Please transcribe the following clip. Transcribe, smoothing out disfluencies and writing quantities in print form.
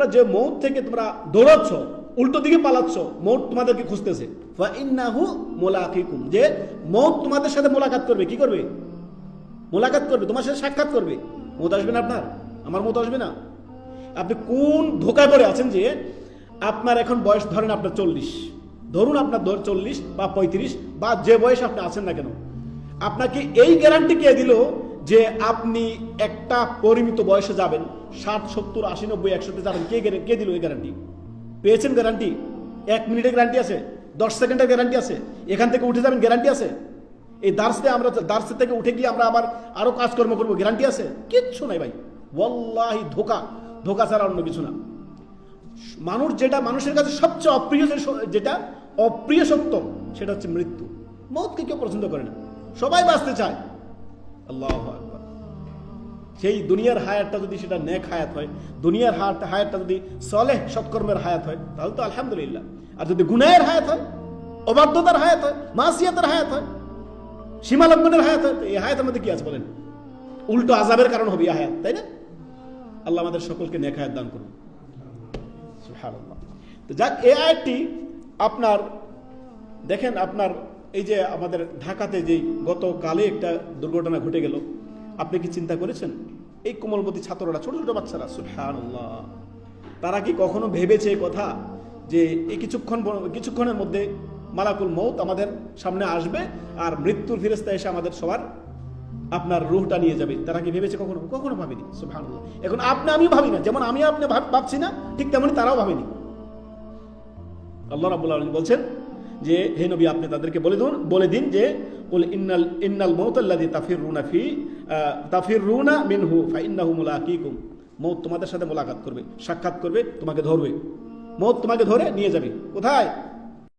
তোমরা যে মৌত থেকে তোমরা দৌড়াচ্ছ, উল্টো দিকে পালাচ্ছ, মৌত তোমাদেরকে খুঁজতেছে। ফাইন্নাহু মুলাকিকুম, যে মৌত তোমাদের সাথে মোলাকাত করবে। কি করবে? মোলাকাত করবে, তোমার সাথে সাক্ষাৎ করবে। মৌত আসবে না আপনার, আমার মৌত আসবে না। আপনি কোন ধোকায় পড়ে আছেন যে আপনার এখন বয়স ধরেন আপনার 40, ধরুন আপনার 40 বা 35 বা যে বয়স আপনি আছেন না কেন, আপনাকে এই গ্যারান্টি কে দিল যে আপনি একটা পরিমিত বয়সে যাবেন, 60, 70, 80, 90, 100-তে যাবেন? কে দিল এই গ্যারান্টি? পেয়েছেন গ্যারান্টি? 1 মিনিটের গ্যারান্টি আছে? 10 সেকেন্ডের গ্যারান্টি আছে? এখান থেকে উঠে যাবেন গ্যারান্টি আছে? এই দার্স থেকে উঠে গিয়ে আমরা আবার আরো কাজকর্ম করবো গ্যারান্টি আছে? কিচ্ছু নাই ভাই, ওয়াল্লাহি ধোকা ছাড়া অন্য কিছু না। মানুষের কাছে সবচেয়ে অপ্রিয় যেটা অপ্রিয় সত্য, সেটা হচ্ছে মৃত্যু। মৌতকে কেউ পছন্দ করে না, সবাই বাঁচতে চায়। আল্লাহু আকবার। সেই দুনিয়ার হায়াতটা যদি সেটা নেক হায়াত হয়, দুনিয়ার হায়াতটা যদি সলেহ সৎকর্মের হায়াত হয়, তাহলে তো আলহামদুলিল্লাহ। আর যদি গুনাহের হায়াত হয়, অবাধ্যতার হায়াত হয়, মাসিয়াতের হায়াত হয়, সীমা লঙ্ঘনের হায়াত হয়, এই হায়াতের মধ্যে কি আছে বলেন? উল্টো আযাবের কারণ হবে এই হায়াত, তাই না? আল্লাহ আমাদের সকলকে নেক হায়াত দান করুন, সুবহানাল্লাহ। তো যাক, এই আয়াতটি আপনার দেখেন, আপনার এই যে আমাদের ঢাকাতে যে গতকালে একটা দুর্ঘটনা ঘটে গেল, আপনি কি চিন্তা করেছেন? এই কোমলমতি ছাত্ররা, ছোট ছোট বাচ্চারা, সুবহানাল্লাহ, তারা কি কখনো ভেবেছে এই কথা যে এই কিছুক্ষণের মধ্যে মালাকুল মউত আমাদের সামনে আসবে আর মৃত্যুর ফেরেশতা এসে আমাদের সবার আপনার রূহটা নিয়ে যাবে? তারা কি ভেবেছে? কখনো ভাবেনি। সুবহানাল্লাহ। এখন আমিও ভাবি না, যেমন আমি আপনি ভাবছি না, ঠিক তেমনি তারাও ভাবেনি। আল্লাহ রাব্বুল আলামিন বলছেন যে হে নবী, আপনি তাদেরকে বলে দিন যে কুল ইন্নাল মাউতাল্লাযী তাফিরুনা মিনহু ফাইন্নাহু মুলাকিকুম, মউত তোমাদের সাথে মোলাকাত করবে, সাক্ষাৎ করবে, তোমাকে ধরবে। মউত তোমাকে ধরে নিয়ে যাবে কোথায়?